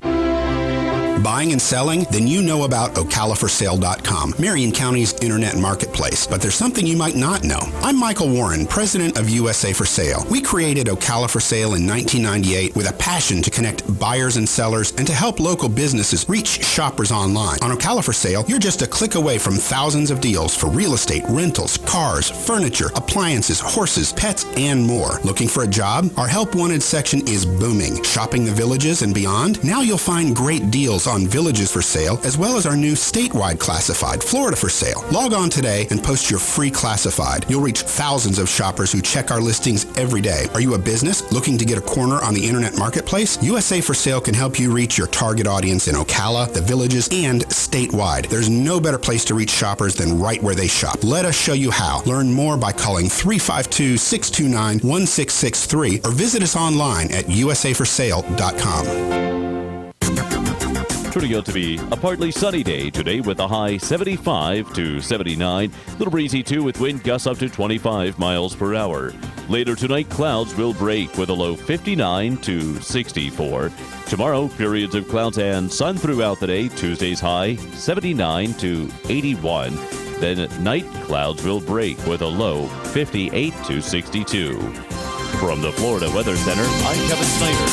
Buying and selling? Then you know about OcalaForSale.com, Marion County's internet marketplace. But there's something you might not know. I'm Michael Warren, president of USA for Sale. We created Ocala for Sale in 1998 with a passion to connect buyers and sellers and to help local businesses reach shoppers online. On Ocala for Sale, you're just a click away from thousands of deals for real estate, rentals, cars, furniture, appliances, horses, pets, and more. Looking for a job? Our Help Wanted section is booming. Shopping the villages and beyond? Now you'll find great deals on villages for sale, as well as our new statewide classified, Florida for Sale. Log on today and post your free classified. You'll reach thousands of shoppers who check our listings every day. Are you a business looking to get a corner on the internet marketplace? USA for Sale can help you reach your target audience in Ocala, the villages, and statewide. There's no better place to reach shoppers than right where they shop. Let us show you how. Learn more by calling 352-629-1663 or visit us online at usaforsale.com. Turning out to be a partly sunny day today with a high 75 to 79. Little breezy too with wind gusts up to 25 miles per hour. Later tonight, clouds will break with a low 59 to 64. Tomorrow, periods of clouds and sun throughout the day. Tuesday's high 79 to 81. Then at night, clouds will break with a low 58 to 62. From the Florida Weather Center, I'm Kevin Snyder.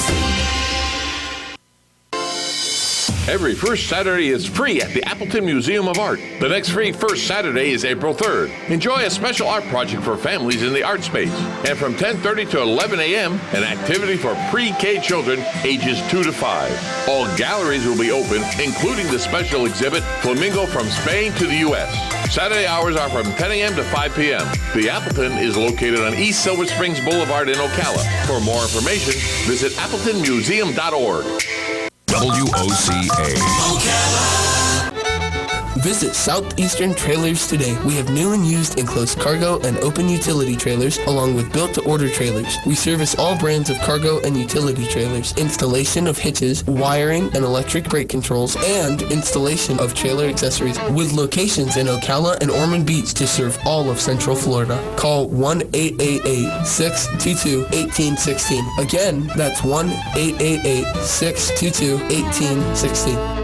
Every first Saturday is free at the Appleton Museum of Art. The next free First Saturday is April 3rd. Enjoy a special art project for families in the art space. And from 10:30 to 11 a.m., an activity for pre-K children ages 2 to 5. All galleries will be open, including the special exhibit Flamingo from Spain to the U.S. Saturday hours are from 10 a.m. to 5 p.m. The Appleton is located on East Silver Springs Boulevard in Ocala. For more information, visit appletonmuseum.org. WOCA. Visit Southeastern Trailers today. We have new and used enclosed cargo and open utility trailers, along with built-to-order trailers. We service all brands of cargo and utility trailers, installation of hitches, wiring and electric brake controls, and installation of trailer accessories, with locations in Ocala and Ormond Beach to serve all of Central Florida. Call 1-888-622-1816. Again, that's 1-888-622-1816.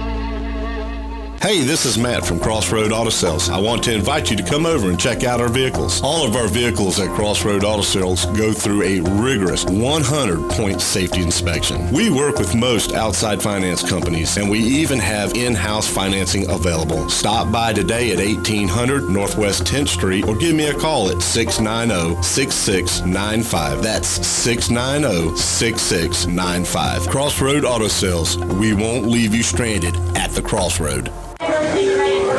Hey, this is Matt from Crossroad Auto Sales. I want to invite you to come over and check out our vehicles. All of our vehicles at Crossroad Auto Sales go through a rigorous 100-point safety inspection. We work with most outside finance companies, and we even have in-house financing available. Stop by today at 1800 Northwest 10th Street or give me a call at 690-6695. That's 690-6695. Crossroad Auto Sales. We won't leave you stranded at the crossroad.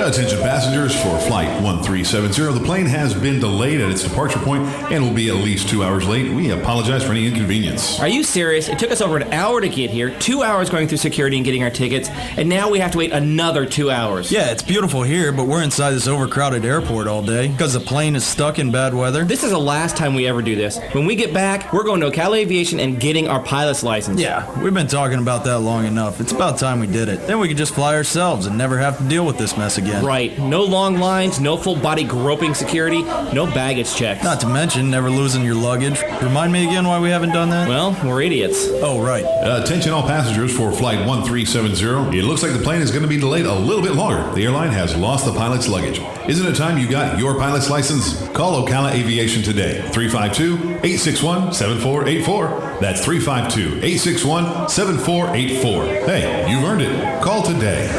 Attention passengers for Flight 1370. The plane has been delayed at its departure point and will be at least 2 hours late. We apologize for any inconvenience. Are you serious? It took us over an hour to get here, 2 hours going through security and getting our tickets, and now we have to wait another 2 hours. Yeah, it's beautiful here, but we're inside this overcrowded airport all day because the plane is stuck in bad weather. This is the last time we ever do this. When we get back, we're going to Ocala Aviation and getting our pilot's license. Yeah, we've been talking about that long enough. It's about time we did it. Then we could just fly ourselves and never have to deal with this mess again. Right. No long lines, no full body groping security, no baggage checks. Not to mention never losing your luggage. Remind me again why we haven't done that? Well, we're idiots. Oh, right. Attention all passengers for Flight 1370. It looks like the plane is going to be delayed a little bit longer. The airline has lost the pilot's luggage. Isn't it time you got your pilot's license? Call Ocala Aviation today. 352-861-7484. That's 352-861-7484. Hey, you've earned it. Call today.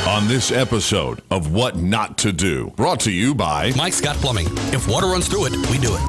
On this episode of What Not to Do, brought to you by Mike Scott Plumbing. If water runs through it, we do it.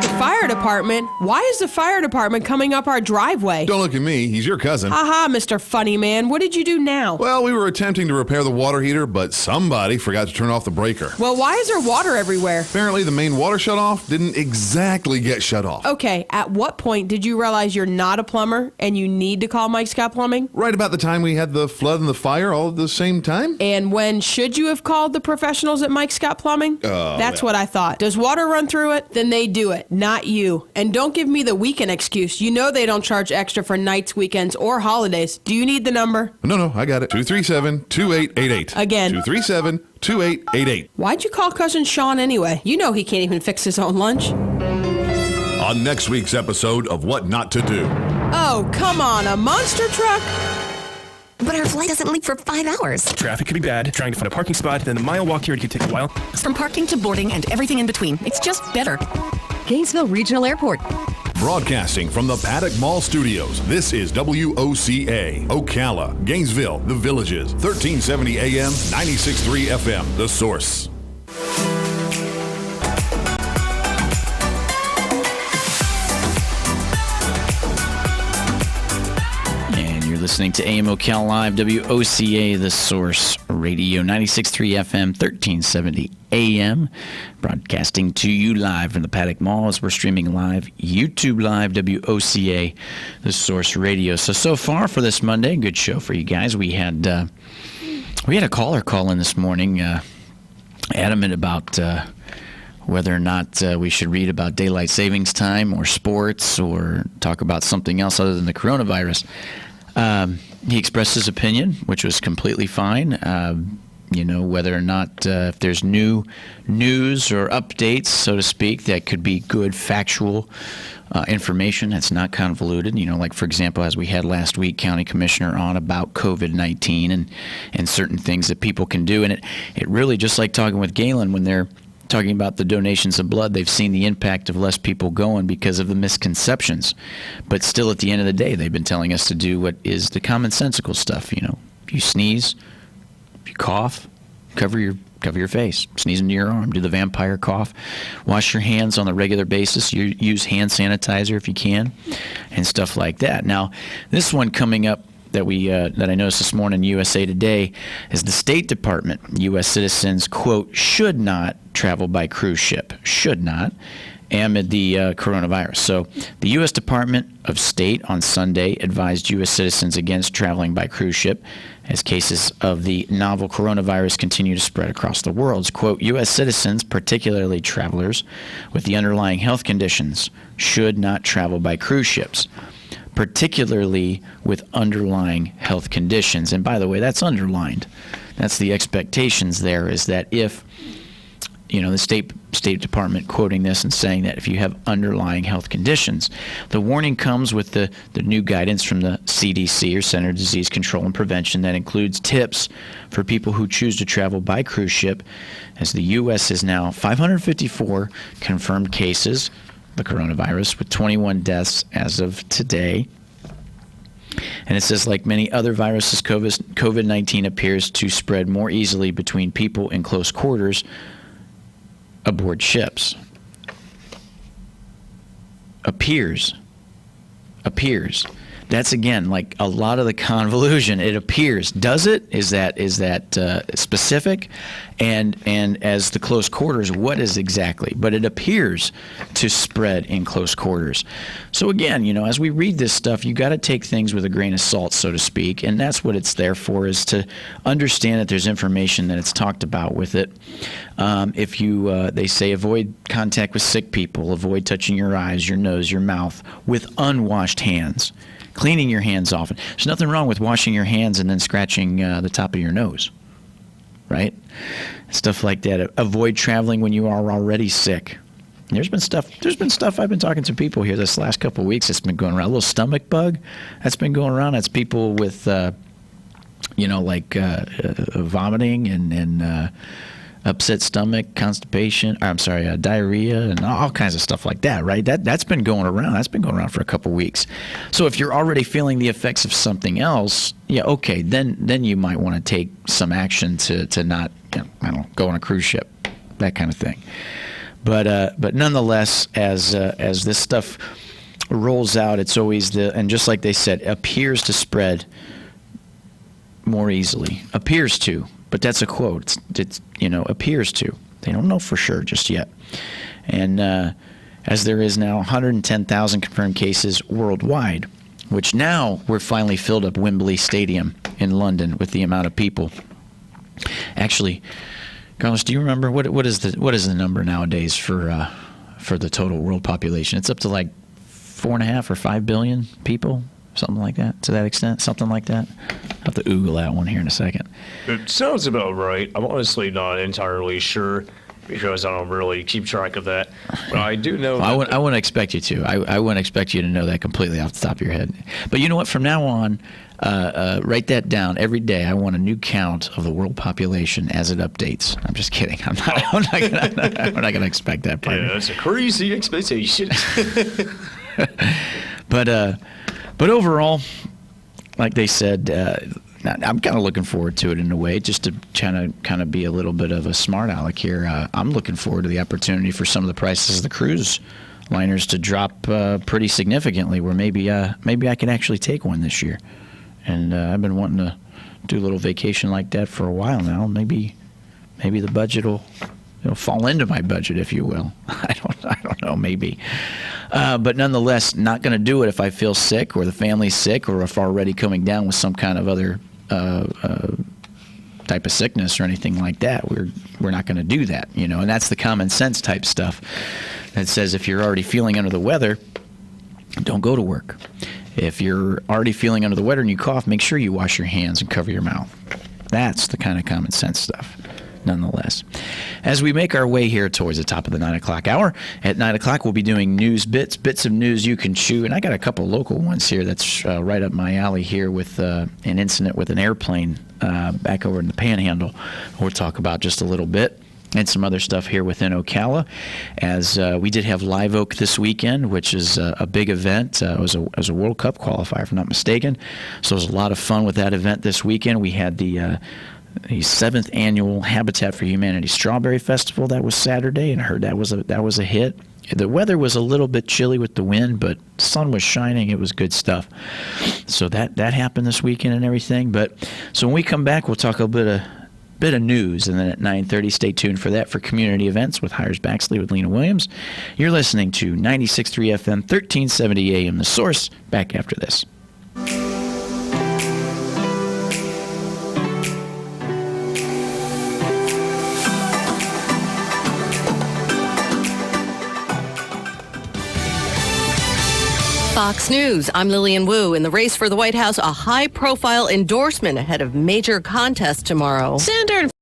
The fire department? Why is the fire department coming up our driveway? Don't look at me. He's your cousin. Haha, Mr. Funny Man. What did you do now? Well, we were attempting to repair the water heater, but somebody forgot to turn off the breaker. Well, why is there water everywhere? Apparently, the main water shutoff didn't exactly get shut off. Okay, at what point did you realize you're not a plumber and you need to call Mike Scott Plumbing? Right about the time we had the flood and the fire all at the same time. And when should you have called the professionals at Mike Scott Plumbing? That's what I thought. Does water run through it? Then they do it, not you. And don't give me the weekend excuse. You know they don't charge extra for nights, weekends, or holidays. Do you need the number? No, I got it. 237-2888. Again. 237-2888. Why'd you call Cousin Sean anyway? You know he can't even fix his own lunch. On next week's episode of What Not to Do. Oh, come on, a monster truck? But our flight doesn't leave for 5 hours. Traffic could be bad, trying to find a parking spot, then the mile walk here could take a while. From parking to boarding and everything in between, it's just better. Gainesville Regional Airport. Broadcasting from the Paddock Mall Studios, this is WOCA, Ocala, Gainesville, The Villages, 1370 AM, 96.3 FM, The Source. Listening to AM Ocala Live, WOCA, The Source Radio, 96.3 FM, 1370 AM, broadcasting to you live from the Paddock Mall as we're streaming live, YouTube Live, WOCA, The Source Radio. So far for this Monday, good show for you guys. We had a caller call in this morning, adamant about whether or not we should read about daylight savings time or sports or talk about something else other than the coronavirus. He expressed his opinion, which was completely fine. Whether or not if there's new news or updates, so to speak, that could be good factual information that's not convoluted. Like, for example, as we had last week, County Commissioner on about COVID-19 and certain things that people can do. And it really, just like talking with Galen, when they're talking about the donations of blood, they've seen the impact of less people going because of the misconceptions. But still, at the end of the day, they've been telling us to do what is the commonsensical stuff. If you sneeze, if you cough, cover your face. Sneeze into your arm. Do the vampire cough. Wash your hands on a regular basis. Use hand sanitizer if you can, and stuff like that. Now, this one coming up that I noticed this morning in USA Today is the State Department. U.S. citizens, quote, should not travel by cruise ship. Should not. amid the coronavirus. So the U.S. Department of State on Sunday advised U.S. citizens against traveling by cruise ship as cases of the novel coronavirus continue to spread across the world. Quote, U.S. citizens, particularly travelers with the underlying health conditions, should not travel by cruise ships, particularly with underlying health conditions. And by the way, that's underlined. That's the expectations there, is that if, the State Department quoting this and saying that if you have underlying health conditions, the warning comes with the new guidance from the CDC, or Center of Disease Control and Prevention, that includes tips for people who choose to travel by cruise ship, as the U.S. has now 554 confirmed cases of the coronavirus, with 21 deaths as of today. And it says, like many other viruses, COVID-19 appears to spread more easily between people in close quarters aboard ships. Appears. That's, again, like a lot of the convolution. It appears. Does it? Is that specific? And as the close quarters, what is exactly? But it appears to spread in close quarters. So again, as we read this stuff, you got to take things with a grain of salt, so to speak. And that's what it's there for, is to understand that there's information that it's talked about with it. If you, they say, avoid contact with sick people, avoid touching your eyes, your nose, your mouth with unwashed hands. Cleaning your hands often. There's nothing wrong with washing your hands and then scratching the top of your nose, right? Stuff like that. Avoid traveling when you are already sick. There's been stuff I've been talking to people here this last couple of weeks that's been going around. A little stomach bug that's been going around. That's people with, vomiting and upset stomach, constipation, diarrhea, and all kinds of stuff like that, right? That's been going around. That's been going around for a couple weeks. So if you're already feeling the effects of something else, okay, then you might want to take some action to not, go on a cruise ship, that kind of thing. But nonetheless, as this stuff rolls out, it's always and just like they said, appears to spread more easily. Appears to. But that's a quote. It's appears to. They don't know for sure just yet. And as there is now 110,000 confirmed cases worldwide, which now we're finally filled up Wembley Stadium in London with the amount of people. Actually, Carlos, do you remember what is the number nowadays for the total world population? It's up to like 4.5 or 5 billion people. Something like that, to that extent, something like that. I'll have to Google that one here in a second. It sounds about right. I'm honestly not entirely sure because I don't really keep track of that. But I do know. I wouldn't expect you to. I wouldn't expect you to know that completely off the top of your head. But you know what? From now on, write that down every day. I want a new count of the world population as it updates. I'm just kidding. I'm not going to expect that. Yeah, that's a crazy expectation. But overall, like they said, I'm kind of looking forward to it in a way, just to kind of be a little bit of a smart aleck here. I'm looking forward to the opportunity for some of the prices of the cruise liners to drop pretty significantly, where maybe I can actually take one this year. And I've been wanting to do a little vacation like that for a while now. Maybe the budget will fall into my budget, if you will. I don't know, maybe. But nonetheless, not going to do it if I feel sick or the family's sick or if I'm already coming down with some kind of other type of sickness or anything like that. We're not going to do that, and that's the common sense type stuff that says if you're already feeling under the weather, don't go to work. If you're already feeling under the weather and you cough, make sure you wash your hands and cover your mouth. That's the kind of common sense stuff. Nonetheless, as we make our way here towards the top of the 9 o'clock hour, at 9 o'clock we'll be doing news bits of news you can chew, and I got a couple local ones here that's right up my alley here with an incident with an airplane back over in the Panhandle. We'll talk about just a little bit, and some other stuff here within Ocala, as we did have Live Oak this weekend, which is a big event. It was a World Cup qualifier, if I'm not mistaken, so it was a lot of fun with that event this weekend. We had the 7th annual Habitat for Humanity Strawberry Festival. That was Saturday, and I heard that was a hit. The weather was a little bit chilly with the wind, but the sun was shining. It was good stuff. So that happened this weekend and everything. But so when we come back, we'll talk a bit of bit of news. And then at 9:30, stay tuned for that for community events with Hires Baxley with Lena Williams. You're listening to 96.3 FM, 1370 AM, The Source. Back after this. Fox News, I'm Lillian Wu. In the race for the White House, a high-profile endorsement ahead of major contest tomorrow. Senator